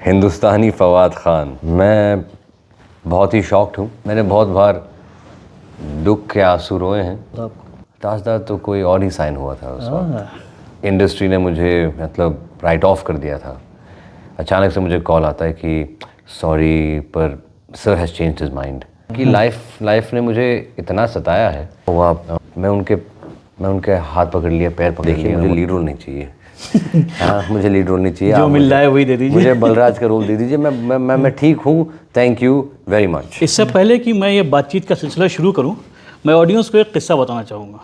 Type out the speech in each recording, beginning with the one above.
हिंदुस्तानी फवाद ख़ान। मैं बहुत ही शॉक्ड हूँ। मैंने बहुत बार दुख के आंसू रोए हैं। ताजदार तो कोई और ही साइन हुआ था उस वक्त। इंडस्ट्री ने मुझे मतलब राइट ऑफ कर दिया था। अचानक से मुझे कॉल आता है कि सॉरी पर sir has changed his mind. कि लाइफ ने मुझे इतना सताया है। वो आप मैं उनके हाथ पकड़ लिया, पैर पकड़ लिया। मुझे लीड रोल नहीं चाहिए। हाँ, मुझे लीड रोल नहीं चाहिए। जो मिल रहा है वही दे दीजिए। मुझे बलराज का रोल दे दीजिए। मैं ठीक हूँ। Thank you very much. इससे पहले कि मैं ये बातचीत का सिलसिला शुरू करूँ, मैं ऑडियंस को एक किस्सा बताना चाहूँगा।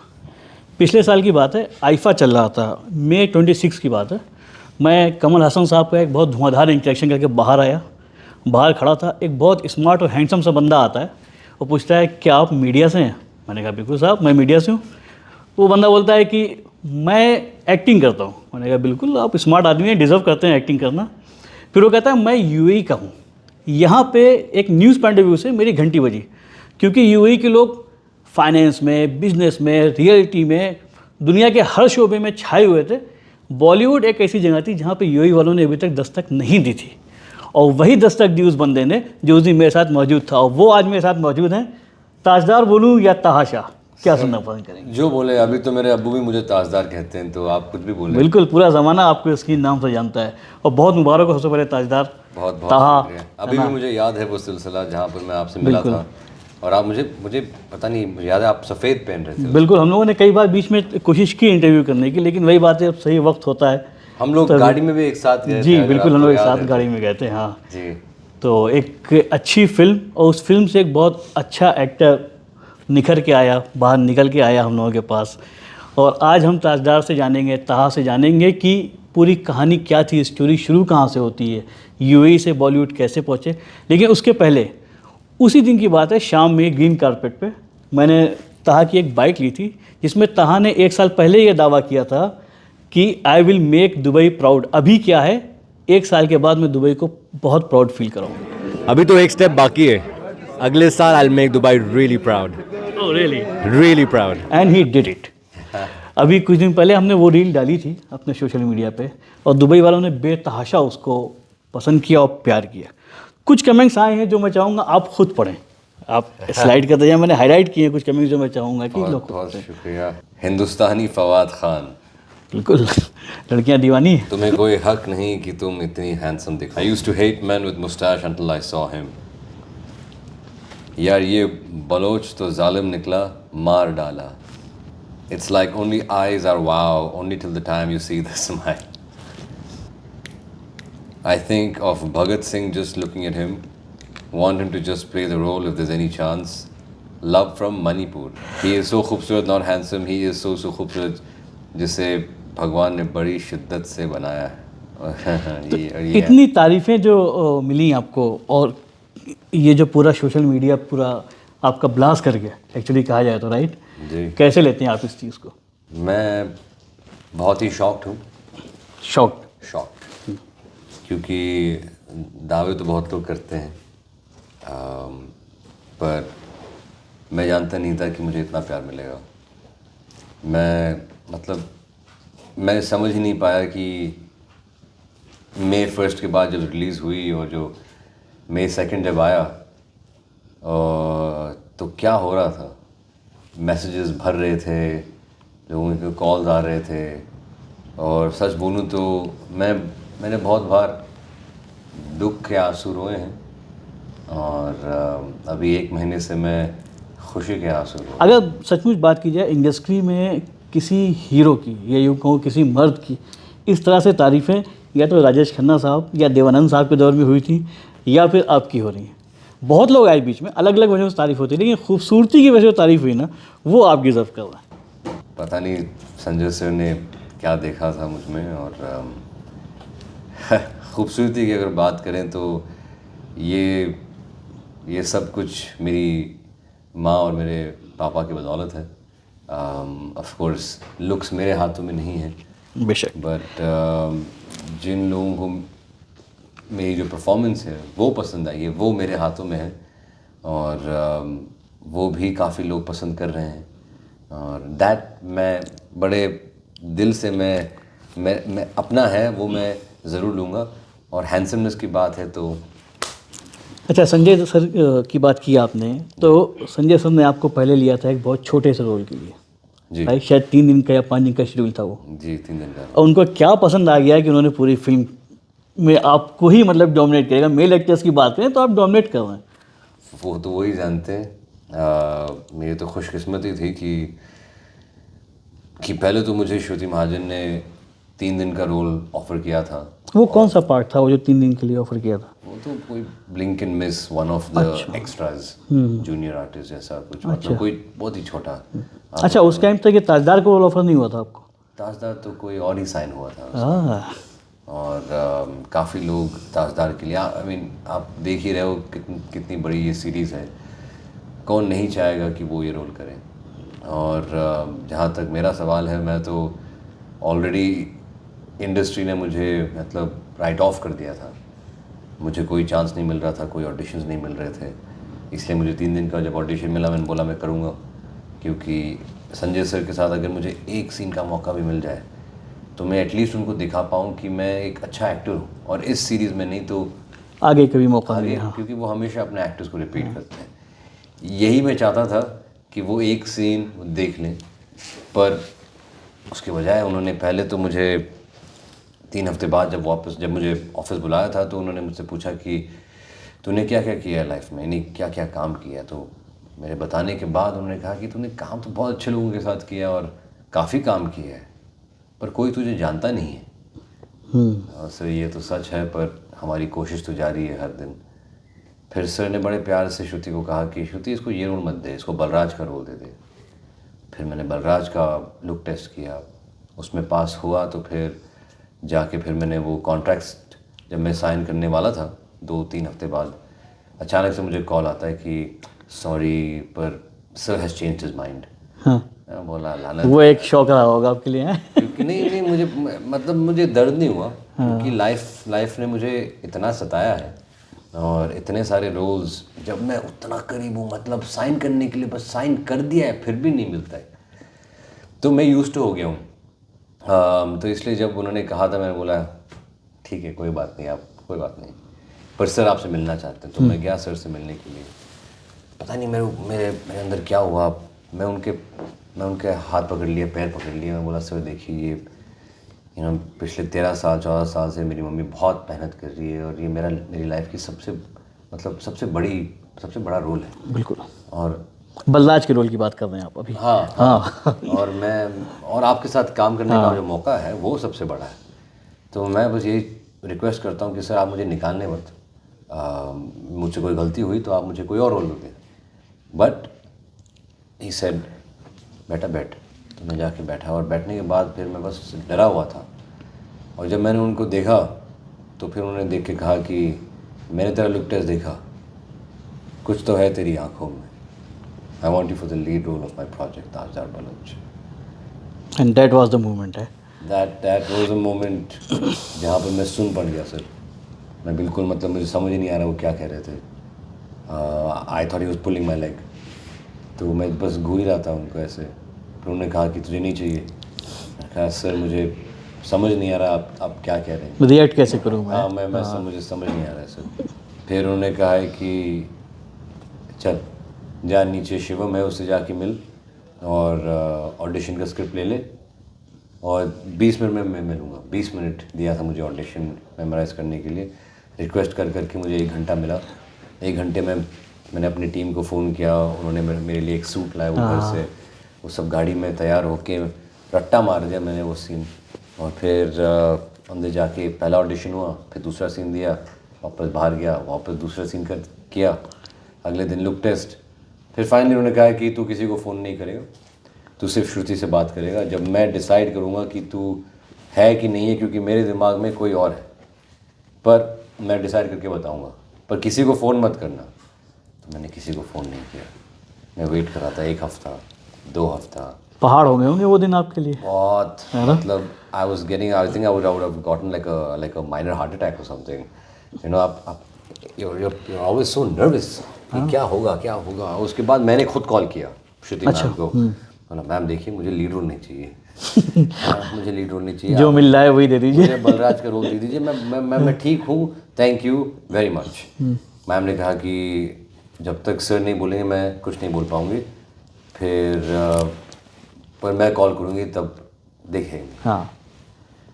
पिछले साल की बात है, आईफा चल रहा था, मई 26 की बात है। मैं कमल हसन साहब का एक बहुत धुआंधार इंटरेक्शन करके बाहर आया। बाहर खड़ा था, एक बहुत स्मार्ट और हैंडसम सा बंदा आता है और पूछता है क्या आप मीडिया से हैं? मैंने कहा बिल्कुल साहब, मैं मीडिया से हूँ। वो बंदा बोलता है कि मैं एक्टिंग करता हूँ। मैंने कहा बिल्कुल, आप स्मार्ट आदमी हैं, डिज़र्व करते हैं एक्टिंग करना। फिर वो कहता है मैं यूएई का हूँ। यहाँ पे एक न्यूज़ पॉइंट ऑफ व्यू से मेरी घंटी बजी, क्योंकि यूएई के लोग फाइनेंस में, बिजनेस में, रियलिटी में, दुनिया के हर शोबे में छाए हुए थे। बॉलीवुड एक ऐसी जगह थी जहाँ पे यूएई वालों ने अभी तक दस्तक नहीं दी थी, और वही दस्तक दी उस बंदे ने जो उस दिन मेरे साथ मौजूद था, और वो आज मेरे साथ मौजूद हैं। ताजदार बोलूँ या तहाशा, क्या सुनना पसंद करेंगे? जो बोले। अभी तो मेरे अब्बू भी मुझे ताजदार कहते हैं, तो आप कुछ भी बोले। बिल्कुल, पूरा ज़माना आपको इसकी नाम से जानता है, और बहुत मुबारक हो सबसे पहले ताजदार। बहुत बहुत ताहा, शुक्रिया। अभी भी मुझे याद है वो सिलसिला जहाँ पर मैं आपसे मिला था, और आप मुझे पता नहीं, मुझे याद है आप सफ़ेद पहन रहे थे। बिल्कुल, हम लोगों ने कई बार बीच में कोशिश की इंटरव्यू करने की, लेकिन वही बात है, अब सही वक्त होता है। हम लोग गाड़ी में भी एक साथ गए थे। जी बिल्कुल, हम लोग एक याद साथ है गाड़ी में गए थे। हाँ जी। तो एक अच्छी फिल्म, और उस फिल्म से एक बहुत अच्छा एक्टर निखर के आया, बाहर निकल के आया हम लोगों के पास। और आज हम ताजदार से जानेंगे, ताहा से जानेंगे कि पूरी कहानी क्या थी, स्टोरी शुरू कहाँ से होती है, यूएई से बॉलीवुड कैसे पहुँचे। लेकिन उसके पहले, उसी दिन की बात है, शाम में ग्रीन कारपेट पे मैंने ताहा की एक बाइक ली थी, जिसमें ताहा ने 1 साल पहले ये दावा किया था कि I will make Dubai proud. अभी क्या है, 1 साल के बाद मैं दुबई को बहुत प्राउड फील कराऊंगा। अभी तो एक स्टेप बाकी है। अगले साल I will make Dubai really proud, oh really? Really proud. And he did it. अभी कुछ दिन पहले हमने वो रील डाली थी अपने सोशल मीडिया पे, और दुबई वालों ने बेतहाशा उसको पसंद किया और प्यार किया। कुछ कमेंट्स आए हैं जो मैं चाहूँगा आप खुद पढ़ें। आप स्लाइड करते जाए, मैंने हाईलाइट किए हैं कुछ कमेंट्स जो मैं चाहूँगा कि लोग। बहुत शुक्रिया। हिंदुस्तानी फवाद खान। बिल्कुल, लड़कियाँ दीवानी। तुम्हें कोई हक नहीं कि तुम इतनी हैंडसम दिखो। I used to hate man with moustache until I saw him. यार ये बलोच तो जालिम निकला, मार डाला। It's like only eyes are wow, only till the time you see the smile. I think of Bhagat Singh just looking at him, want him to just play the role if there's any chance. Love from Manipur. He is so खूबसूरत, not handsome. He is so खूबसूरत, जिसे भगवान ने बड़ी शिद्दत से बनाया है। इतनी तारीफ़ें जो मिली आपको, और ये जो पूरा सोशल मीडिया पूरा आपका ब्लास्ट कर गया, एक्चुअली कहा जाए तो, राइट जी। कैसे लेते हैं आप इस चीज़ को? मैं बहुत ही शॉक्ड हूँ। शॉक्ड क्योंकि दावे तो बहुत लोग करते हैं, पर मैं जानता नहीं था कि मुझे इतना प्यार मिलेगा। मैं समझ ही नहीं पाया कि मई 1 के बाद जब रिलीज़ हुई और जो मई 2 जब आया, तो क्या हो रहा था। मैसेजेस भर रहे थे, लोगों के कॉल्स आ रहे थे, और सच बोलूं तो मैंने बहुत बार दुख के आंसू रोए हैं, और अभी 1 महीने से मैं खुशी के आंसू रो। अगर सचमुच बात की जाए इंडस्ट्री में किसी हीरो की, या यूँ कहूँ किसी मर्द की, इस तरह से तारीफ़ें या तो राजेश खन्ना साहब या देवानंद साहब के दौर में हुई थी, या फिर आपकी हो रही हैं। बहुत लोग आए बीच में, अलग अलग वजहों से तारीफ़ होती है, लेकिन खूबसूरती की वजह से तारीफ़ हुई ना, वो आप डिज़र्व कर रहे हैं। पता नहीं संजय सर ने क्या देखा था मुझ में। और खूबसूरती की अगर बात करें तो ये सब कुछ मेरी माँ और मेरे पापा की बदौलत है। ऑफ कोर्स लुक्स मेरे हाथों में नहीं है बेशक, बट जिन लोगों को मेरी जो परफॉर्मेंस है वो पसंद आई है, वो मेरे हाथों में है, और वो भी काफ़ी लोग पसंद कर रहे हैं। और दैट मैं बड़े दिल से मैं अपना है वो मैं ज़रूर लूँगा। और हैंडसमनेस की बात है तो अच्छा, संजय सर की बात की आपने, तो संजय सर ने आपको पहले लिया था एक बहुत छोटे से रोल के लिए, जी राइट? शायद 3 दिन का या 5 दिन का शेड्यूल था वो, जी 3 दिन का। और उनको क्या पसंद आ गया कि उन्होंने पूरी फिल्म में आपको ही मतलब डोमिनेट करेगा। मेल एक्टर्स की बात करें तो आप डोमिनेट कर रहे हैं। वो तो वही जानते हैं। मेरी तो खुशकिस्मती थी कि पहले तो मुझे श्रुति महाजन ने 3 दिन का रोल ऑफर किया था। वो कौन सा पार्ट था वो जो 3 दिन के लिए ऑफर किया था? वो तो कोई blink and miss, one of the extras, junior artist जैसा कुछ, मतलब कोई बहुत ही छोटा। अच्छा, उस टाइम तक ये ताजदार को रोल ऑफर नहीं हुआ था आपको? ताजदार तो कोई और ही साइन हुआ था। हाँ, और काफ़ी लोग ताजदार के लिए, आई मीन आप देख ही रहे हो कितनी बड़ी ये सीरीज़ है, कौन नहीं चाहेगा कि वो ये रोल करे। और जहाँ तक मेरा सवाल है, मैं तो ऑलरेडी इंडस्ट्री ने मुझे मतलब राइट ऑफ कर दिया था। मुझे कोई चांस नहीं मिल रहा था, कोई ऑडिशंस नहीं मिल रहे थे, इसलिए मुझे 3 दिन का जब ऑडिशन मिला मैंने बोला मैं करूँगा, क्योंकि संजय सर के साथ अगर मुझे एक सीन का मौका भी मिल जाए तो मैं एटलीस्ट उनको दिखा पाऊँ कि मैं एक अच्छा एक्टर हूँ, और इस सीरीज़ में नहीं तो आगे कभी मौका आगे, मिले। हाँ, क्योंकि वो हमेशा अपने एक्टर्स को रिपीट करते हैं। यही मैं चाहता था कि वो एक सीन देख लें, पर उसके बजाय उन्होंने पहले तो मुझे 3 हफ्ते बाद जब मुझे ऑफिस बुलाया था तो उन्होंने मुझसे पूछा कि तूने क्या क्या किया है लाइफ में, यानी क्या क्या काम किया है। तो मेरे बताने के बाद उन्होंने कहा कि तूने काम तो बहुत अच्छे लोगों के साथ किया और काफ़ी काम किया है, पर कोई तुझे जानता नहीं है। और सर ये तो सच है, पर हमारी कोशिश तो जारी है हर दिन। फिर सर ने बड़े प्यार से श्रुति को कहा कि श्रुति इसको ये रोल मत दे, इसको बलराज का रोल दे दे। फिर मैंने बलराज का लुक टेस्ट किया, उसमें पास हुआ, तो फिर जाके फिर मैंने वो कॉन्ट्रैक्ट्स जब मैं साइन करने वाला था 2-3 हफ्ते बाद, अचानक से मुझे कॉल आता है कि सॉरी पर sir has changed his mind. हाँ, मैं बोला लानत, वो एक शौक रहा होगा आपके लिए, हैं? क्योंकि नहीं मुझे मतलब मुझे दर्द नहीं हुआ, क्योंकि लाइफ ने मुझे इतना सताया है और इतने सारे रोल्स, जब मैं उतना करीब हूँ, मतलब साइन करने के लिए बस साइन कर दिया है फिर भी नहीं मिलता है, तो मैं यूज्ड टू हो गया हूँ। तो इसलिए जब उन्होंने कहा था मैंने बोला ठीक है कोई बात नहीं, आप कोई बात नहीं, पर सर आपसे मिलना चाहते हैं। तो मैं गया सर से मिलने के लिए। पता नहीं मेरे अंदर क्या हुआ, मैं उनके हाथ पकड़ लिए, पैर पकड़ लिए। मैं बोला सर देखिए ये पिछले 13 साल 14 साल से मेरी मम्मी बहुत मेहनत कर रही है और ये मेरी लाइफ की सबसे बड़ा रोल है। बिल्कुल। और बलराज के रोल की बात कर रहे हैं आप अभी? हाँ। और आपके साथ काम करने का जो मौका है वो सबसे बड़ा है। तो मैं बस यही रिक्वेस्ट करता हूँ कि सर आप मुझे निकालने मत, मुझसे कोई गलती हुई तो आप मुझे कोई और रोल दें। बट ही सेड बेटा बैठ। तो मैं जाके बैठा, और बैठने के बाद फिर मैं बस डरा हुआ था, और जब मैंने उनको देखा तो फिर उन्होंने देख के कहा कि मैंने तेरा लुक टेस्ट देखा, कुछ तो है तेरी आंखों में, I want you for the lead role of my project Tajdar Baloch. And that was the moment है। दैट वाज अ मोमेंट जहाँ पर मैं सुन पड़ गया सर। मैं बिल्कुल, मतलब मुझे समझ ही नहीं आ रहा वो क्या कह रहे थे। I thought he was pulling my leg, तो मैं बस घूर ही रहा था उनको ऐसे। फिर उन्होंने कहा कि तुझे नहीं चाहिए। मैंने कहा सर मुझे समझ नहीं आ रहा आप क्या कह रहे हैं, रिएक्ट कैसे करूँ मैं? हाँ मैं मुझे समझ नहीं आ रहा है सर। फिर उन्होंने कहा है कि चल जा नीचे शिवम है उससे जाके मिल और ऑडिशन का स्क्रिप्ट ले ले, और 20 मिनट में मैं मिलूँगा। 20 मिनट दिया था मुझे ऑडिशन मेमोराइज करने के लिए। रिक्वेस्ट कर करके मुझे 1 घंटा मिला। 1 घंटे में मैंने अपनी टीम को फ़ोन किया, उन्होंने मेरे लिए एक सूट लाया वो घर से, वो सब गाड़ी में तैयार होके रट्टा मार दिया मैंने वो सीन। और फिर अंदर जाके पहला ऑडिशन हुआ, फिर दूसरा सीन दिया, वापस बाहर गया, वापस दूसरा सीन किया, अगले दिन लुक टेस्ट। फिर फाइनली उन्होंने कहा कि तू किसी को फ़ोन नहीं करेगा, तू सिर्फ श्रुति से बात करेगा, जब मैं डिसाइड करूँगा कि तू है कि नहीं है, क्योंकि मेरे दिमाग में कोई और है, पर मैं डिसाइड करके बताऊँगा, पर किसी को फ़ोन मत करना। तो मैंने किसी को फ़ोन नहीं किया। मैं वेट कर रहा था 1 हफ्ता 2 हफ्ता। पहाड़ हो गए होंगे वो दिन आपके लिए? बहुत, मतलब I think I would have gotten like a minor heart attack और समथिंग। आप you're always so nervous कि क्या होगा। उसके बाद मैंने खुद कॉल किया श्रुति मैम को, बोला मैम देखिए मुझे लीड रोल नहीं चाहिए, मुझे लीड रोल नहीं चाहिए, जो मिल रहा है वही दे दीजिए। मुझे बलराज का रोल दे दीजिए, मैं ठीक हूँ, thank you very much. Ma'am ने कहा कि जब तक सर नहीं बोलेंगे मैं कुछ नहीं बोल पाऊँगी, फिर पर मैं कॉल करूँगी तब देखेंगे। हाँ,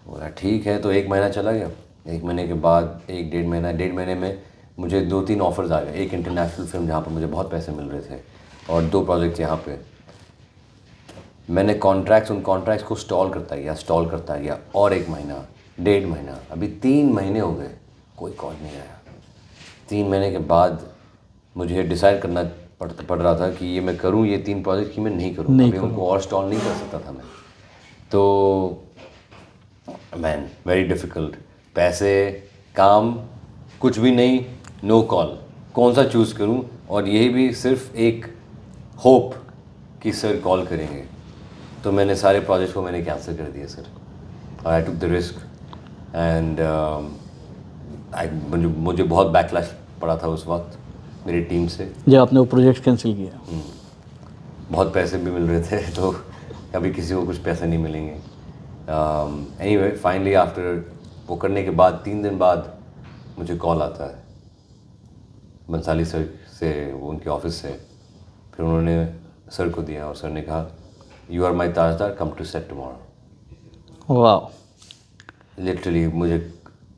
बोला ठीक है। तो 1 महीना चला गया। 1 महीने के बाद 1 डेढ़ महीने में मुझे 2-3 ऑफर्स आ गए। एक इंटरनेशनल फिल्म जहाँ पर मुझे बहुत पैसे मिल रहे थे और 2 प्रोजेक्ट्स यहाँ पे। मैंने उन कॉन्ट्रैक्ट्स को स्टॉल करता गया और 1 महीना, 1.5 महीना, अभी 3 महीने हो गए, कोई कॉल नहीं आया। 3 महीने के बाद मुझे डिसाइड करना पड़ रहा था कि ये मैं करूँ, ये 3 प्रोजेक्ट कि मैं नहीं करूँ। अभी उनको और स्टॉल नहीं कर सकता था मैं। तो मैन वेरी डिफ़िकल्ट, पैसे, काम, कुछ भी नहीं, नो कॉल, कौन सा चूज़ करूं? और यही भी सिर्फ एक होप कि सर कॉल करेंगे। तो मैंने सारे प्रोजेक्ट को मैंने कैंसिल कर दिया sir. I took the risk and मुझे बहुत बैकलैश पड़ा था उस वक्त मेरी टीम से। जब आपने वो प्रोजेक्ट कैंसिल किया। बहुत पैसे भी मिल रहे थे, तो कभी किसी को कुछ पैसे नहीं मिलेंगे। एनीवे फाइनली आफ्टर वो करने के बाद 3 दिन बाद मुझे कॉल आता है बंसाली सर से, वो उनके ऑफिस से। फिर उन्होंने सर को दिया और सर ने कहा you are my Tajdar, come to set tomorrow. वाह। लिटरली मुझे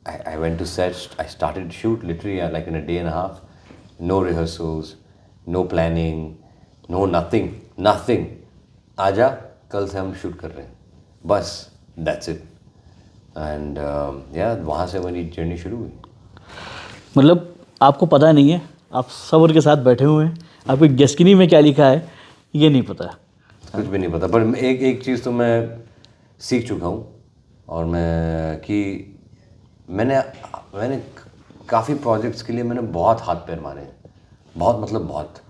I went to set, I started shoot literally like in a day and half, no rehearsals, no planning, no nothing. आजा, कल से हम शूट कर रहे हैं, बस दैट्स इट। एंड या वहाँ से मेरी जर्नी शुरू हुई। मतलब आपको पता नहीं है, आप सब्र के साथ बैठे हुए हैं, आपकी डेस्टिनी में क्या लिखा है ये नहीं पता। कुछ भी नहीं पता, पर एक चीज़ तो मैं सीख चुका हूँ, और मैंने काफ़ी प्रोजेक्ट्स के लिए मैंने बहुत हाथ पैर मारे हैं, बहुत मतलब बहुत।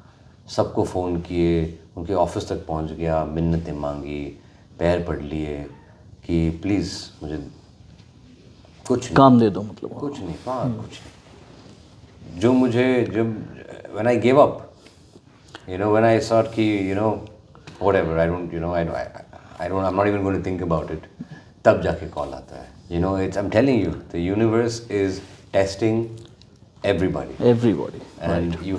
सबको फ़ोन किए, उनके ऑफिस तक पहुँच गया, मिन्नतें मांगी, पैर पड़ लिए कि प्लीज़ मुझे कुछ नहीं, काम दे दो, मतलब कुछ नहीं, कुछ नहीं। जो मुझे जब when I gave up, when I thought कि whatever, I'm not even going to think about it, तब जाके कॉल आता है। I'm telling you, the universe is testing everybody, and you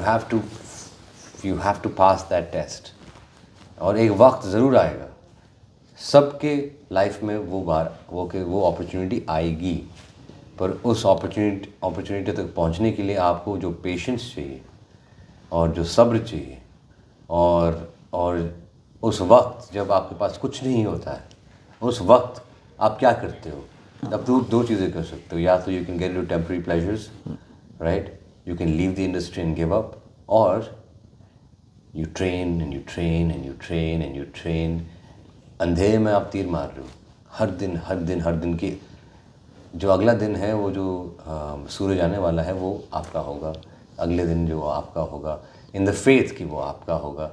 have to pass that test. और एक वक्त ज़रूर आएगा, सबके लाइफ में वो अपॉर्चुनिटी आएगी, पर उस अपॉर्चुनिटी तक पहुंचने के लिए आपको जो पेशेंस चाहिए और जो सब्र चाहिए, और उस वक्त जब आपके पास कुछ नहीं होता है, उस वक्त आप क्या करते हो? अब दो चीज़ें कर सकते हो, या तो you can get your temporary pleasures, right, you can leave the industry and give up, और you train and you train and you train and you train. अंधेरे में आप तीर मार रहे हो, हर दिन की जो अगला दिन है, वो जो सूरज आने वाला है वो आपका होगा, अगले दिन जो आपका होगा, इन द फेथ कि वो आपका होगा,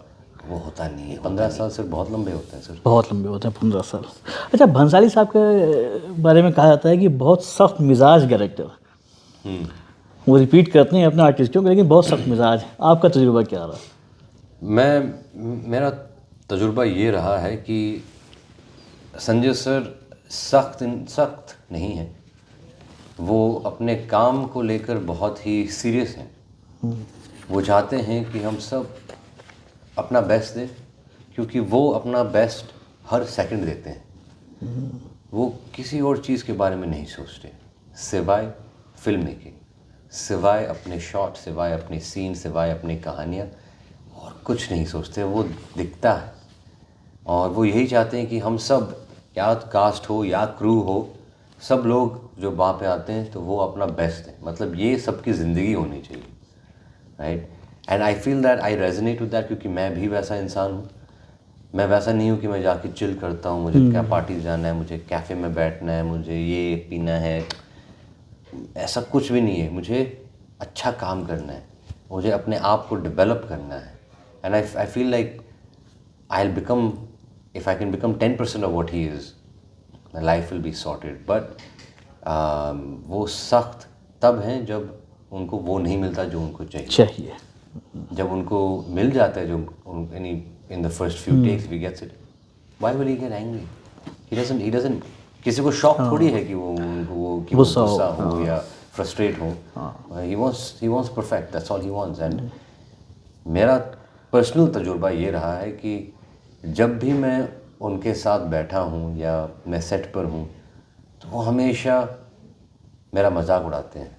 वो होता नहीं है। 15 साल सर बहुत लंबे होते हैं सर, बहुत लंबे होते हैं 15 साल। अच्छा, भंसाली साहब के बारे में कहा जाता है कि बहुत सख्त मिजाज कैरेक्टर। वो रिपीट करते हैं अपने आर्टिस्टों को, लेकिन बहुत सख्त मिजाज। आपका तजुर्बा क्या रहा? मेरा तजुर्बा ये रहा है कि संजय सर सख्त नहीं है, वो अपने काम को लेकर बहुत ही सीरियस हैं। वो चाहते हैं कि हम सब अपना बेस्ट दें, क्योंकि वो अपना बेस्ट हर सेकंड देते हैं। वो किसी और चीज़ के बारे में नहीं सोचते, सिवाय फिल्म मेकिंग, सिवाय अपने शॉट, सिवाय अपने सीन, सिवाय अपनी कहानियाँ, और कुछ नहीं सोचते। वो दिखता है, और वो यही चाहते हैं कि हम सब, या कास्ट हो या क्रू हो, सब लोग जो वहाँ पे आते हैं तो वो अपना बेस्ट है। मतलब ये सबकी ज़िंदगी होनी चाहिए, right. And I feel that I resonate with that, क्योंकि मैं भी वैसा इंसान हूँ। मैं वैसा नहीं हूँ कि मैं जाके चिल करता हूँ, मुझे क्या पार्टी जाना है, मुझे कैफ़े में बैठना है, मुझे ये पीना है, ऐसा कुछ भी नहीं है। मुझे अच्छा काम करना है, मुझे अपने आप को डेवलप करना है। And I feel like if I can become 10% of what he is, my life will be sorted. But वो सख्त तब हैं जब उनको वो नहीं मिलता जो उनको चाहिए। जब उनको मिल जाता है जो in the first few takes he gets it, why will he get angry? he doesn't किसी को शौक थोड़ी है कि वो गुस्सा हो या फ्रस्ट्रेट हो. He wants perfect, that's all he wants. And मेरा पर्सनल तजुर्बा ये रहा है कि जब भी मैं उनके साथ बैठा हूँ या मैं सेट पर हूँ तो वो हमेशा मेरा मजाक उड़ाते हैं.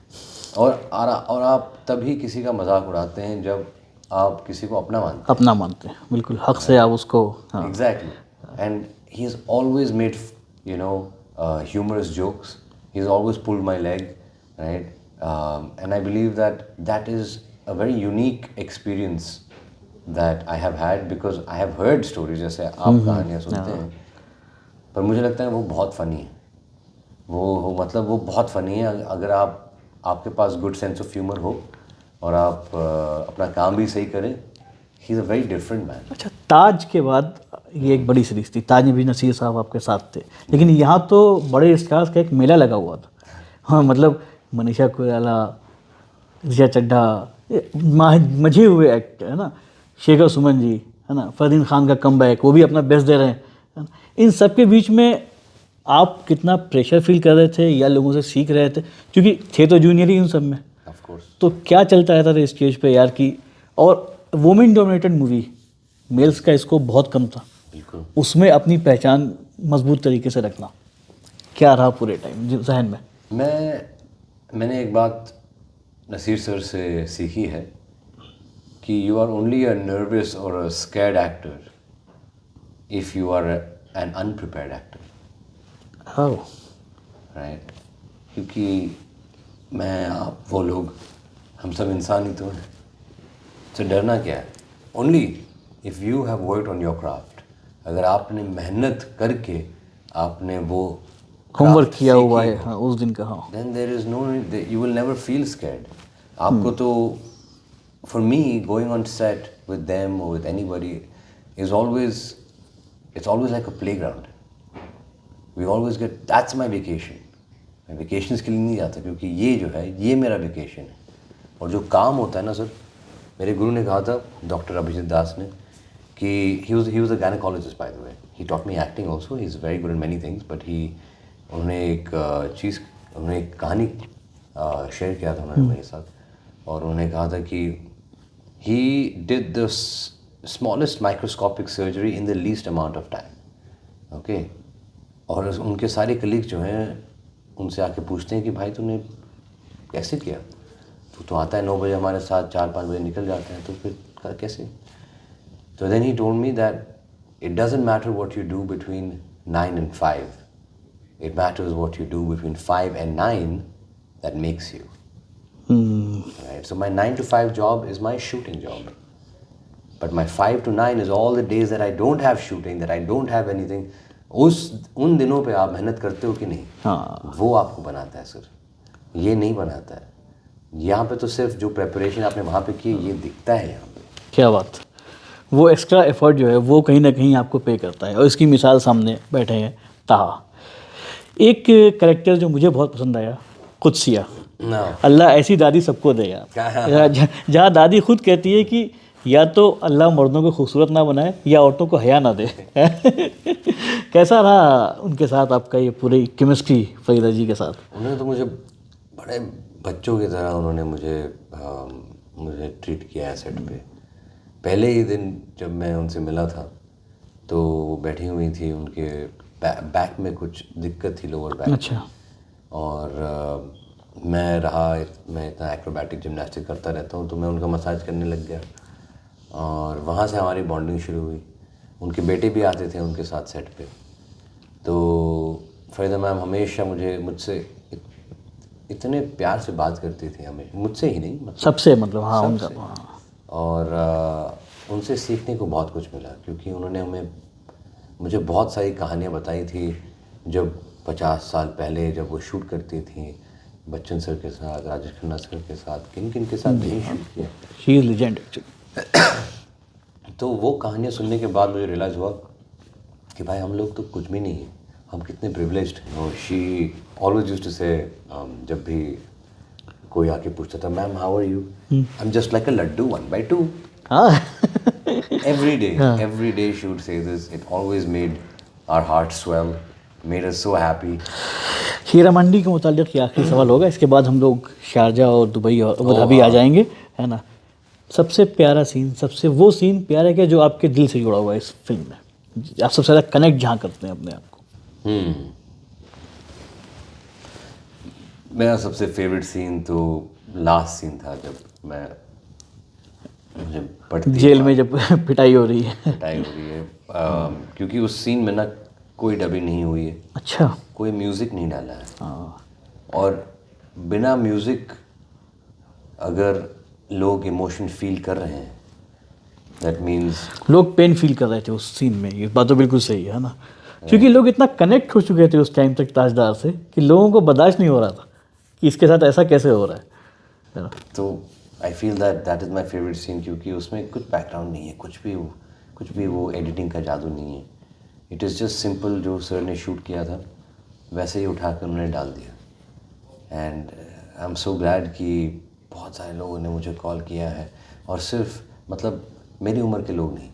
और आप तभी किसी का मजाक उड़ाते हैं जब आप किसी को अपना मानते हैं. बिल्कुल हक से आप उसको. Exactly. And he has always made, humorous jokes. He's always pulled my leg, right? And I believe that is a very unique experience that I have had, because I have heard stories, जैसे आप कहानियाँ सुनते हैं, पर मुझे लगता है वो बहुत फ़नी है. वो मतलब वो बहुत फ़नी है अगर आपके पास गुड सेंस ऑफ ह्यूमर हो और आप अपना काम भी सही करें. He is a very different man. अच्छा, ताज के बाद ये एक बड़ी सीरीज थी. ताज में भी नसीर साहब आपके साथ थे, लेकिन यहाँ तो बड़े स्टार्स का एक मेला लगा हुआ था. हाँ, मतलब मनीषा कोइराला, रिया चड्ढा, मजे हुए एक्ट है ना, शेखर सुमन जी है ना, फरदीन खान का कमबैक, वो भी अपना बेस्ट दे रहे हैं, है ना. इन सब के बीच में आप कितना प्रेशर फील कर रहे थे या लोगों से सीख रहे थे, क्योंकि थे तो जूनियर ही उन सब में. Of course. तो क्या चलता रहता था स्टेज पे यार की. और वुमेन डोमिनेटेड मूवी, मेल्स का स्कोप बहुत कम था, बिल्कुल. उसमें अपनी पहचान मजबूत तरीके से रखना क्या रहा पूरे टाइम जहन में? मैंने एक बात नसीर सर से सीखी है कि you are only a nervous और a scared actor if you are an unprepared actor. Right. क्योंकि आप वो लोग, हम सब इंसान ही तो हैं, तो डरना क्या है. Only if you have worked on your craft, अगर आपने मेहनत करके आपने वो होमवर्क किया हुआ है, हाँ, उस दिन का, हाँ, then there is no, you will never feel scared. आपको तो, for me, going on set with them or with anybody is always, it's always like a playground. We always get, that's my vacation. मैं vacations के लिए नहीं जाता, क्योंकि ये जो है ये मेरा vacation है. और जो काम होता है ना सर, मेरे गुरु ने कहा था, डॉक्टर अभिजीत दास ने, कि he was a gynecologist by the way. He taught me acting also. He's very good in many things, but उन्होंने एक कहानी शेयर किया था उन्होंने मेरे साथ, और उन्होंने कहा था कि he did the smallest microscopic surgery in the least amount of time. Okay? और उनके सारे कलीग जो हैं उनसे आके पूछते हैं कि भाई तूने कैसे किया, तू तो आता है 9 बजे हमारे साथ, 4-5 बजे निकल जाते हैं, तो फिर कैसे. तो then he told me that it doesn't matter what you do between 9 and 5. It matters what you do between 5 and 9 that makes you. Right? So my 9 to 5 job is my shooting job. But my 5 to 9 is all the days that I don't have shooting, that I don't have anything. उन दिनों पे आप मेहनत करते हो कि नहीं, हाँ, वो आपको बनाता है सर, ये नहीं बनाता है. यहाँ पे तो सिर्फ जो प्रेपरेशन आपने वहाँ पे की ये दिखता है यहाँ पे. क्या बात. वो एक्स्ट्रा एफर्ट जो है वो कहीं ना कहीं आपको पे करता है. और इसकी मिसाल सामने बैठे हैं ताहा. एक कैरेक्टर जो मुझे बहुत पसंद आया, कुदसिया. अल्लाह ऐसी दादी सबको दे यार, जहाँ दादी खुद कहती है कि या तो अल्लाह मर्दों को खूबसूरत ना बनाए या औरतों को हया ना दे. कैसा रहा उनके साथ आपका ये पूरी केमिस्ट्री फरीदा जी के साथ? उन्होंने तो मुझे बड़े बच्चों की तरह उन्होंने मुझे ट्रीट किया है सेट पे. पहले ही दिन जब मैं उनसे मिला था तो वो बैठी हुई थी, उनके बैक में कुछ दिक्कत थी, लोअर बैक. अच्छा. और मैं इतना एक्रोबैटिक जिम्नास्टिक करता रहता हूँ, तो मैं उनका मसाज करने लग गया और वहाँ से हमारी बॉन्डिंग शुरू हुई. उनके बेटे भी आते थे उनके साथ सेट पे. तो फरीदा मैम हमेशा मुझसे इतने प्यार से बात करती थी, हमेशा, मुझसे ही नहीं, मतलब सबसे, मतलब हाँ, उनका. और उनसे सीखने को बहुत कुछ मिला, क्योंकि उन्होंने मुझे बहुत सारी कहानियाँ बताई थी जब 50 साल पहले जब वो शूट करती थी बच्चन सर के साथ, राजेश खन्ना सर के साथ, किन के साथ नहीं शूट किया. She is legend actually. तो वो कहानियाँ सुनने के बाद मुझे रियलाइज़ हुआ कि भाई हम लोग तो कुछ भी नहीं है, हम कितने प्रिविलेज्ड हैं. और शी ऑलवेज यूज्ड टू से, जब भी कोई आके पूछता था, ma'am how are you, I am just like a laddu 1/2. every day she would say this. It always made our hearts swell. made us so happy. Heera Mandi के मुतालिक ये आखिरी सवाल होगा, इसके बाद हम लोग शारजा और दुबई और अबू धाबी आ जाएंगे, है ना। सबसे प्यारा सीन, सबसे वो सीन प्यारा है क्या जो आपके दिल से जुड़ा हुआ है इस फिल्म में, आप सबसे ज़्यादा कनेक्ट जहाँ करते हैं अपने आप को? मेरा सबसे फेवरेट सीन तो लास्ट सीन था, जब मुझे पड़ती जेल में जब पिटाई हो रही है। पिटाई हो रही है, क्योंकि उस सीन में ना कोई डबिंग नहीं हुई है, अच्छा। कोई म्यूज़िक नहीं डाला है, और बिना म्यूज़िक अगर लोग इमोशन फील कर रहे हैं, दैट मीन्स लोग पेन फील कर रहे थे उस सीन में, ये बात तो बिल्कुल सही है ना, क्योंकि लोग इतना कनेक्ट हो चुके थे उस टाइम तक ताजदार से कि लोगों को बर्दाश्त नहीं हो रहा था कि इसके साथ ऐसा कैसे हो रहा है ना। तो I feel that is my favourite scene, क्योंकि उसमें कुछ बैकग्राउंड नहीं है, कुछ भी वो एडिटिंग का जादू नहीं है। इट इज़ जस्ट सिंपल, जो सर ने शूट किया था वैसे ही उठा कर उन्होंने डाल दिया। And I am so glad कि बहुत सारे लोगों ने मुझे कॉल किया है, और सिर्फ मतलब मेरी उम्र के लोग नहीं,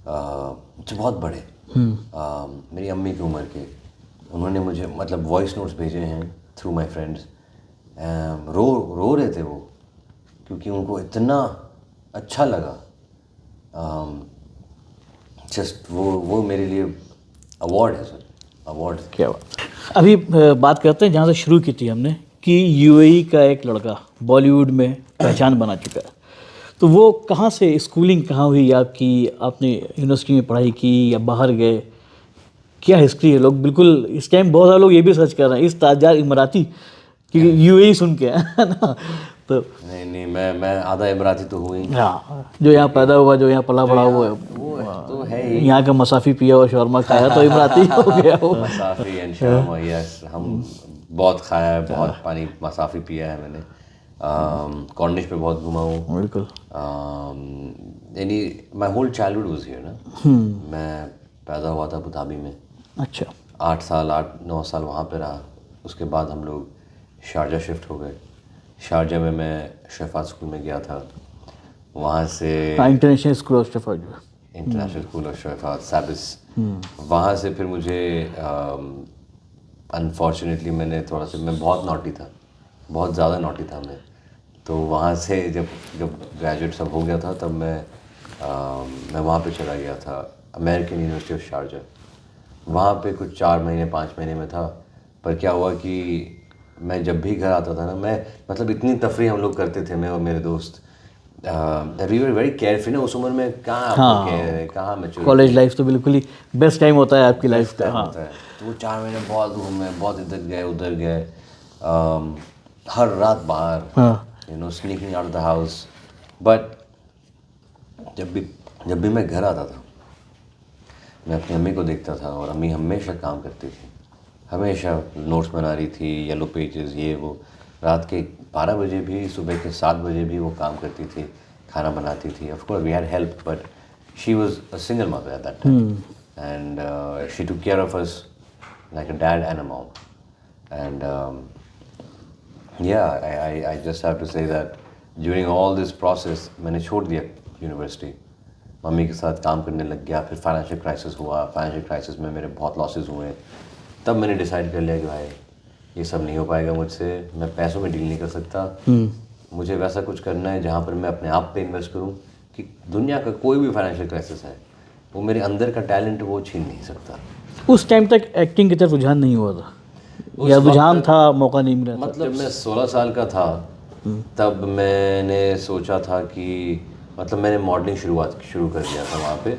जो बहुत बड़े, मेरी अम्मी की उम्र के, उन्होंने मुझे मतलब वॉइस नोट्स भेजे हैं थ्रू माई फ्रेंड्स। रो रहे थे वो, क्योंकि उनको इतना अच्छा लगा। जस्ट वो मेरे लिए अवार्ड है सर, अवार्ड। क्या बात। अभी बात करते हैं जहाँ से शुरू की थी हमने, कि यूएई का एक लड़का बॉलीवुड में पहचान बना चुका है, तो वो कहाँ से स्कूलिंग कहाँ हुई आपकी, आपने यूनिवर्सिटी में पढ़ाई की या बाहर गए, क्या हिस्ट्री है? लोग बिल्कुल इस टाइम बहुत सारे लोग ये भी सर्च कर रहे हैं इस ताजदार इमराती कि यूएई सुन के, है ना। तो नहीं, मैं आधा इमराती तो हुई। हाँ, जो यहाँ पैदा हुआ, जो यहाँ पला बड़ा हुआ है, तो है ही। यहाँ का मसाफ़ी पिया और शौरमा खाया तो इमराती हो गया वो। मसाफ़ी एंड शर्मा, यस, हम बहुत खाया है, बहुत पानी मसाफ़ी पिया है मैंने। कॉर्निश पे बहुत घुमा हूँ। बिल्कुल। यानी my whole childhood was here ना। मैं पैदा हुआ था अबू धाबी में। अच्छा। 8-9 साल वहाँ पे रहा। उसके बाद हम लोग शारजा शिफ्ट हो गए। शारजा में मैं शफात स्कूल में गया था, वहाँ से international school of Shafat, international school of Shafat SABIS. वहाँ से फिर मुझे अनफॉर्चुनेटली मैं बहुत नॉटी था, बहुत ज़्यादा नॉटी था मैं। तो वहाँ से जब ग्रेजुएट सब हो गया था, तब मैं वहाँ पे चला गया था, अमेरिकन यूनिवर्सिटी ऑफ शारजा। वहाँ पे कुछ 4 महीने 5 महीने में था। पर क्या हुआ कि मैं जब भी घर आता था ना, मैं मतलब इतनी तफरी हम लोग करते थे, मैं और मेरे दोस्त, वी वर वेरी केयरफ्री ना उस उम्र में। कहाँ मैच्योर। कॉलेज लाइफ तो बिल्कुल ही बेस्ट टाइम होता है आपकी लाइफ का। हाँ। तो वो 4 महीने बहुत घूमे, बहुत इधर गए उधर गए, हर रात बाहर, you know, sneaking out of the house. But जब भी मैं घर आता था, मैं अपनी अम्मी को देखता था, और अम्मी हमेशा काम करती थी, हमेशा नोट्स बना रही थी, येलो पेजेस, ये वो। रात के 12 बजे भी, सुबह के 7 बजे भी वो काम करती थी, खाना बनाती थी। Of course we had help, but she was a single mother at that time, and she took care of us like a dad and a mom. And I just have to say that during all this process मैंने छोड़ दिया university, mummy के साथ काम करने लग गया। फिर फाइनेंशियल क्राइसिस हुआ, फाइनेंशियल क्राइसिस में मेरे बहुत लॉसेस हुए। तब मैंने डिसाइड कर लिया कि भाई ये सब नहीं हो पाएगा मुझसे, मैं पैसों में डील नहीं कर सकता। मुझे वैसा कुछ करना है जहाँ पर मैं अपने आप पे इन्वेस्ट करूँ, कि दुनिया का कोई भी फाइनेंशियल क्राइसिस है, वो मेरे अंदर का टैलेंट वो छीन नहीं सकता। उस टाइम तक एक्टिंग की तरफ रुझान नहीं हुआ था, या रुझान था, मौका नहीं मिला था? मतलब जब मैं 16 साल का था, तब मैंने सोचा था कि मतलब मैंने मॉडलिंग शुरू कर दिया था वहाँ पे।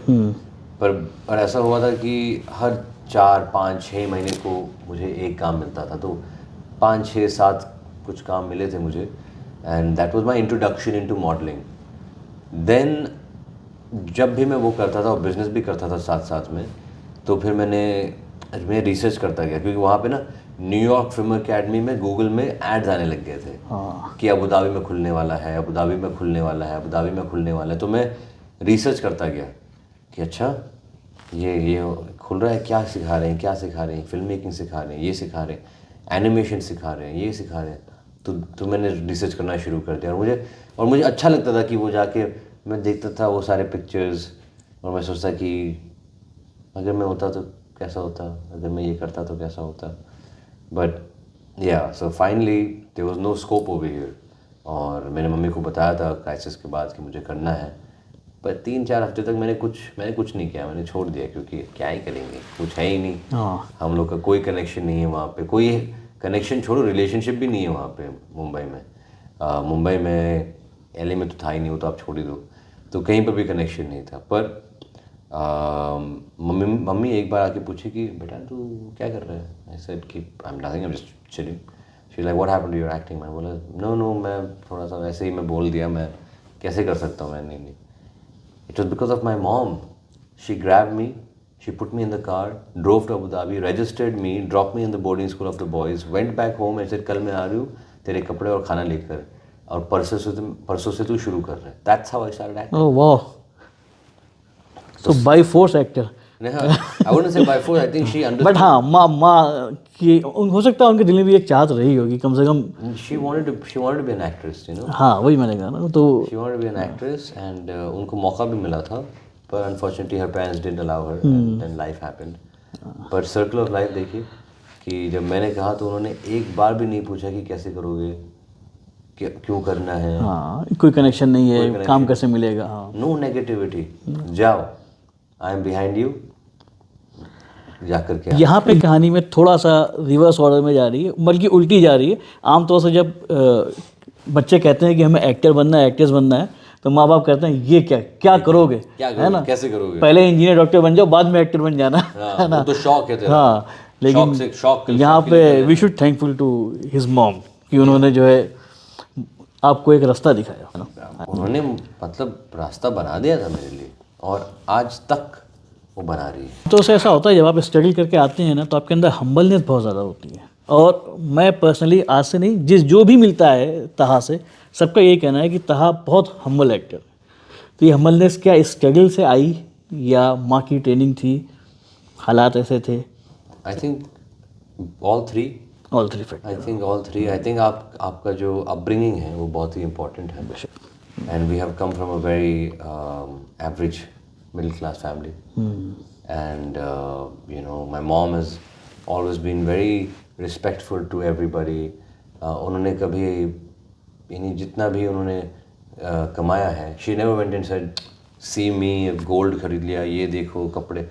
पर ऐसा हुआ था कि हर 4-5-6 महीने को मुझे एक काम मिलता था, तो 5-6-7 कुछ काम मिले थे मुझे, and that was my introduction into modelling. Then जब भी मैं वो करता था और बिजनेस भी करता था साथ साथ में, तो फिर मैं रिसर्च करता गया, क्योंकि वहाँ पे ना न्यूयॉर्क फिल्म एकेडमी में गूगल में एड्स आने लग गए थे कि अबू धाबी में खुलने वाला है, अबू धाबी में खुलने वाला है, अबू धाबी में खुलने वाला है। तो मैं रिसर्च करता गया कि अच्छा ये खुल रहा है, क्या सिखा रहे हैं, फिल्म मेकिंग सिखा रहे हैं, ये सिखा रहे हैं, एनिमेशन सिखा रहे हैं, ये सिखा रहे हैं। तो मैंने रिसर्च करना शुरू कर दिया, और मुझे अच्छा लगता था कि वो जाके मैं देखता था वो सारे पिक्चर्स, और मैं सोचता कि अगर मैं होता तो कैसा होता, अगर मैं ये करता तो कैसा होता. But yeah so finally there was no scope over here. और मैंने मम्मी को बताया था क्राइसिस के बाद कि मुझे करना है. पर 3-4 हफ्ते तक मैंने कुछ नहीं किया. मैंने छोड़ दिया क्योंकि क्या ही करेंगे, कुछ है ही नहीं. हम लोग का कोई कनेक्शन नहीं है वहाँ पे. कोई कनेक्शन छोड़ो, रिलेशनशिप भी नहीं है वहाँ पे मुंबई में. मुंबई में, LA में तो था ही नहीं, वो तो आप छोड़ ही दो. तो कहीं पर भी कनेक्शन नहीं था. पर मम्मी एक बार आके पूछी कि बेटा तू क्या कर रहा है. आई सेड कि I am nothing, I am just chilling. She like what happened to your acting. मैं बोला नो मैं थोड़ा सा वैसे ही मैं बोल दिया, मैं कैसे कर सकता हूँ. मैं नहीं. It was because of my mom. She grabbed me, she put me in the car, drove to Abu Dhabi, registered me, dropped me in the boarding school of the boys, went back home and said कल मैं आ रही हूँ तेरे कपड़े और खाना लेकर, और परसों से तू शुरू कर रहा है. That's how I started acting. Oh wow. So by force actor. I wouldn't say by force. I think she understood. But हाँ माँ की हो सकता है उनके दिल में भी एक चाहत रही होगी कम से कम. She wanted to be an actress, you know. हाँ वही मैंने कहा ना. तो She wanted to be an actress and उनको मौका भी मिला था, पर unfortunately her parents didn't allow her and then life happened. पर circle of life देखिए कि जब मैंने कहा तो उन्होंने एक बार भी नहीं पूछा कि कैसे करोगे, क्यों करना है. हाँ कोई कनेक्शन नहीं है, काम कैसे मिलेगा. हाँ नो नेगेटिविटी, जाओ, आई एम बिहाइंड यू, जाकर के. यहाँ पे कहानी में थोड़ा सा रिवर्स ऑर्डर में जा रही है, बल्कि उल्टी जा रही है. आमतौर से जब बच्चे कहते हैं कि हमें एक्टर बनना है, एक्ट्रेस बनना है, तो माँ बाप कहते हैं ये क्या करोगे, है ना, कैसे करोगे, पहले इंजीनियर डॉक्टर बन जाओ, बाद में एक्टर बन जाना, है ना. वो तो शौक है तेरा. हाँ लेकिन यहाँ पे we should thankful to his mom कि उन्होंने जो है आपको एक रास्ता दिखाया, है ना. उन्होंने मतलब रास्ता बना दिया था मेरे लिए, और आज तक वो बना रही है. तो ऐसा होता है जब आप स्टडी करके आते हैं ना, तो आपके अंदर हम्बलनेस बहुत ज़्यादा होती है. और मैं पर्सनली आज से नहीं, जो भी मिलता है तहा से, सबका यही कहना है कि तहा बहुत हम्बल एक्टर. तो ये हम्बलनेस क्या स्ट्रगल से आई या माँ की ट्रेनिंग थी, हालात ऐसे थे? I think all three factor. I think आपका जो अपब्रिंगिंग है वो बहुत ही इम्पोर्टेंट है. And we have come from a very average middle class family. And you know, my mom has always been very respectful to everybody. उन्होंने कभी यानी जितना भी उन्होंने कमाया है, she never went and said see me, gold खरीद लिया, ये देखो कपड़े.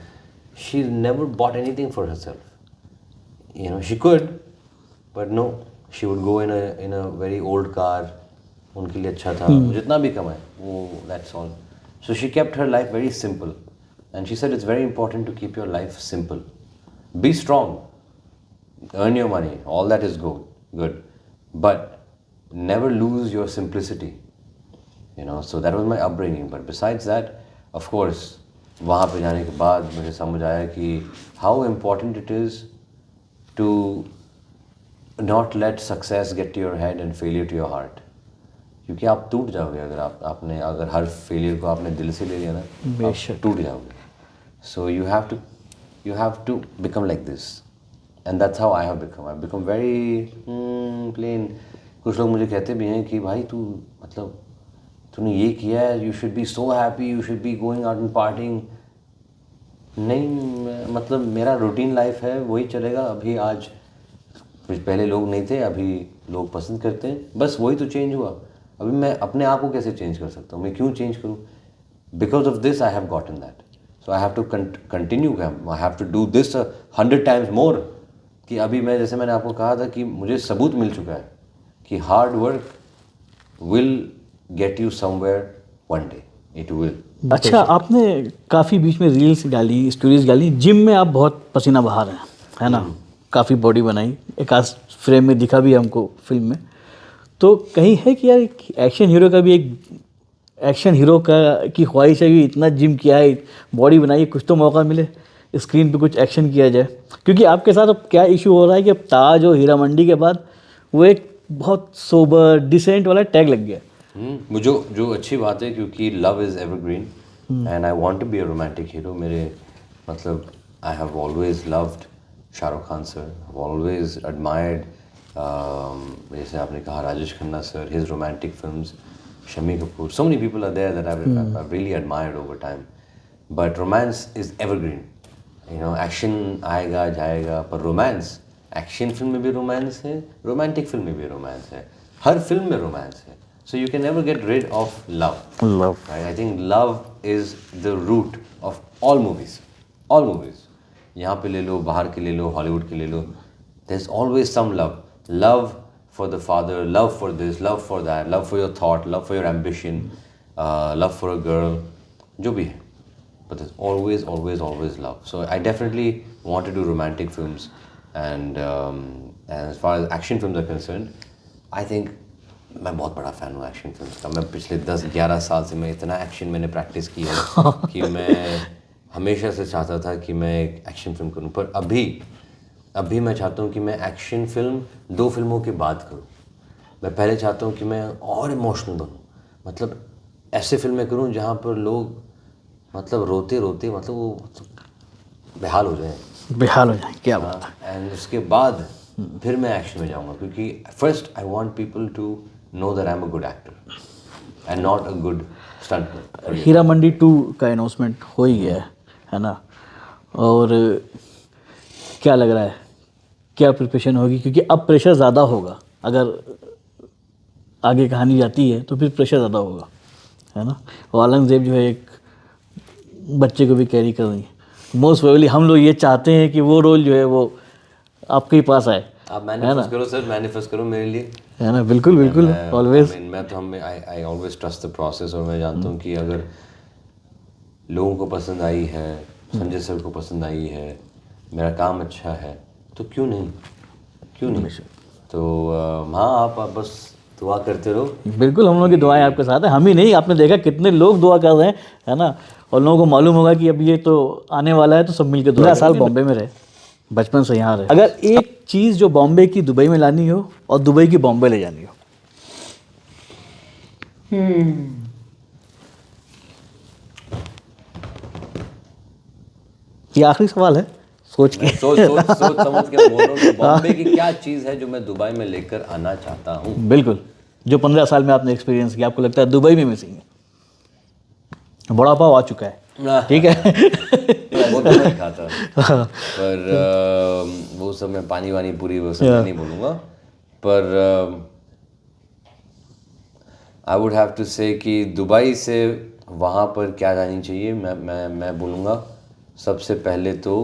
She never bought anything for herself. You know, she could, but no, she would go in a very old car. उनके लिए अच्छा था, जितना भी कमाए वो, that's all. So she kept her life very simple, and she said it's very important to keep your life simple. Be strong, earn your money, all that is good, but never lose your simplicity. You know, so that was my upbringing. But besides that, of course, वहाँ पे जाने के बाद मुझे समझ आया कि how important it is to not let success get to your head and failure to your heart. क्योंकि आप टूट जाओगे अगर हर फेलियर को आपने दिल से ले लिया ना, आप टूट जाओगे. So you have to become like this, and that's how I have become very plain. कुछ लोग मुझे कहते भी हैं कि भाई तू मतलब तूने ये किया है, you should be so happy, you should be going out and partying. नहीं, मतलब मेरा रूटीन लाइफ है, वही चलेगा. अभी आज पहले लोग नहीं थे, अभी लोग पसंद करते हैं, बस वही तो चेंज हुआ. अभी मैं अपने आप को कैसे चेंज कर सकता हूँ, मैं क्यों चेंज करूँ? Because of this I have gotten that, so I have to continue, I have to do this 100 times more. कि अभी जैसे मैंने आपको कहा था कि मुझे सबूत मिल चुका है कि hard work will get you somewhere one day, it will. अच्छा, आपने काफ़ी बीच में रील्स डाली, स्टोरीज डाली, जिम में आप बहुत पसीना बहा रहे हैं, है ना, काफ़ी बॉडी बनाई, एक आज फ्रेम में दिखा भी हमको फिल्म में. तो कहीं है कि यार एक्शन हीरो का भी एक एक्शन हीरो की ख्वाहिश है कि इतना जिम किया है, बॉडी बनाई है, कुछ तो मौका मिले स्क्रीन पे कुछ एक्शन किया जाए. क्योंकि आपके साथ अब क्या इशू हो रहा है कि अब ताज और हीरा मंडी के बाद वो एक बहुत सोबर डिसेंट वाला टैग लग गया. जो अच्छी बात है, क्योंकि love is evergreen and I want to be a romantic hero. मेरे मतलब I have always loved Shahrukh Khan sir, I have always admired जैसे आपने कहा Rajesh Khanna sir, his romantic films, Shammi Kapoor, so many people are there that I've really admired over time. But romance is evergreen. You know action आएगा जाएगा, पर romance, action film में भी romance है, romantic film में भी रोमांस है, हर फिल्म में रोमांस है. So you can never get rid of love. Love. Right? I think love is the root of all movies. All movies. यहाँ पे ले लो, बाहर के ले लो, हॉलीवुड के ले लो. There's always some love. Love for the father, love for this, love for that, love for your thought, love for your ambition, love for a girl, जो भी है. But there's always, always, always love. So I definitely want to do romantic films, and as far as action films are concerned, I think मैं बहुत बड़ा fan हूँ action films का. मैं पिछले 10-11 साल से मैं इतना एक्शन मैंने प्रैक्टिस की है कि मैं हमेशा से चाहता था कि मैं एक एक्शन फिल्म करूँ. पर अभी मैं चाहता हूँ कि मैं एक्शन फिल्म 2 फिल्मों के बाद करूँ. मैं पहले चाहता हूँ कि मैं और इमोशनल बनूँ, मतलब ऐसे फिल्में करूँ जहाँ पर लोग मतलब रोते रोते मतलब वो बेहाल हो जाएं. बेहाल हो जाए, क्या बात है. एंड उसके बाद फिर मैं एक्शन में जाऊँगा, क्योंकि first I want people to know that I am a good actor and not a good stuntman. Heera Mandi 2 का अनाउंसमेंट हो ही गया है ना, और क्या लग रहा है, क्या प्रिपरेशन होगी, क्योंकि अब प्रेशर ज़्यादा होगा. अगर आगे कहानी जाती है तो फिर प्रेशर ज़्यादा होगा, है ना. और औरंगजेब जो है एक बच्चे को भी कैरी कर रही है. मोस्ट प्रोबेबली हम लोग ये चाहते हैं कि वो रोल जो है वो आपके ही पास आए. आप मैनिफेस्ट करो सर, मैनिफेस्ट करो मेरे लिए, है ना. बिल्कुल बिल्कुल, ऑलवेज. मैं तो I always trust the process. और मैं जानता हूँ कि अगर लोगों को पसंद आई है, संजय सर को पसंद आई है, मेरा काम अच्छा है, तो क्यों नहीं. तो हाँ, आप बस दुआ करते रहो. बिल्कुल, हम लोगों की दुआएं आपके साथ है. हम ही नहीं, आपने देखा कितने लोग दुआ कर रहे हैं, है ना. और लोगों को मालूम होगा कि अब ये तो आने वाला है, तो सब मिलकर 12 साल बॉम्बे में रहे, बचपन से यहाँ रहे. अगर एक चीज़ जो बॉम्बे की दुबई में लानी हो और दुबई की बॉम्बे ले जानी हो, ये आखिरी सवाल है. सोच के सोच समझ के बोल रहा हूँ कि बॉम्बे की क्या चीज़ है जो मैं दुबई में लेकर आना चाहता हूँ. बिल्कुल, जो 15 साल में आपने एक्सपीरियंस किया, आपको लगता है दुबई में मिसिंग है. बड़ा पाव आ चुका है, ठीक है. वो तो नहीं खाता, पर वो सब मैं पानी वानी पूरी वो सब नहीं बोलूँगा. पर आई वुड हैव टू से कि दुबई से वहाँ पर क्या जानी चाहिए, मैं बोलूँगा सबसे पहले तो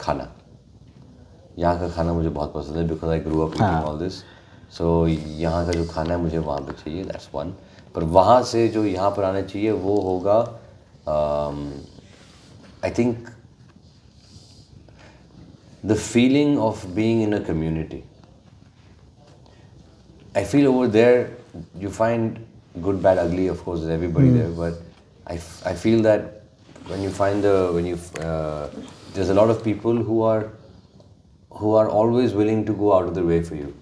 खाना. यहाँ का खाना मुझे बहुत पसंद है, because I grew up eating all this. So यहाँ का जो खाना है मुझे वहाँ पे चाहिए, दैट्स वन. पर वहाँ से जो यहाँ पर आना चाहिए वो होगा, I think the feeling of being in a community. I feel over there you find good, bad, ugly. Of course, there's everybody there, but I feel that when you find there's a lot of people who are always willing to go out of their way for you.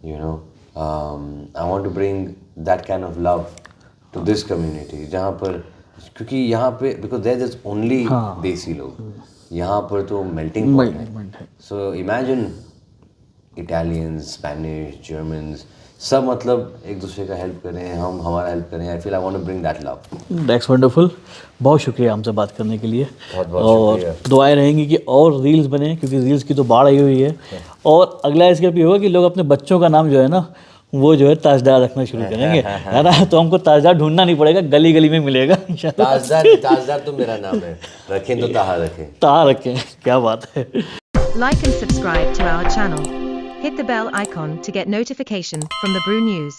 You know, I want to bring that kind of love to this community. जहाँ पर क्योंकि यहाँ पे because there's only देसी लोग, यहाँ पर तो melting pot है. So imagine Italians, Spanish, Germans, सब मतलब एक दूसरे का हेल्प करें, हम हमारा हेल्प करें. I feel I want to bring that love. That's wonderful. बहुत शुक्रिया हमसे बात करने के लिए. बहुत और दुआएं रहेंगी कि और रील्स बने, क्योंकि रील्स की तो बाढ़ आई हुई है. और अगला इसका भी होगा कि लोग अपने बच्चों का नाम जो है ना, वो जो है ताजदार रखना शुरू करेंगे, है ना. तो हमको ताजदार ढूंढना नहीं पड़ेगा, गली गली में मिलेगा. ताजदार तो मेरा नाम है, रखें तो ताहा रखें. ताहा रखें, क्या बात है. Like and subscribe to our channel. Hit the bell icon to get notification from the Brew News.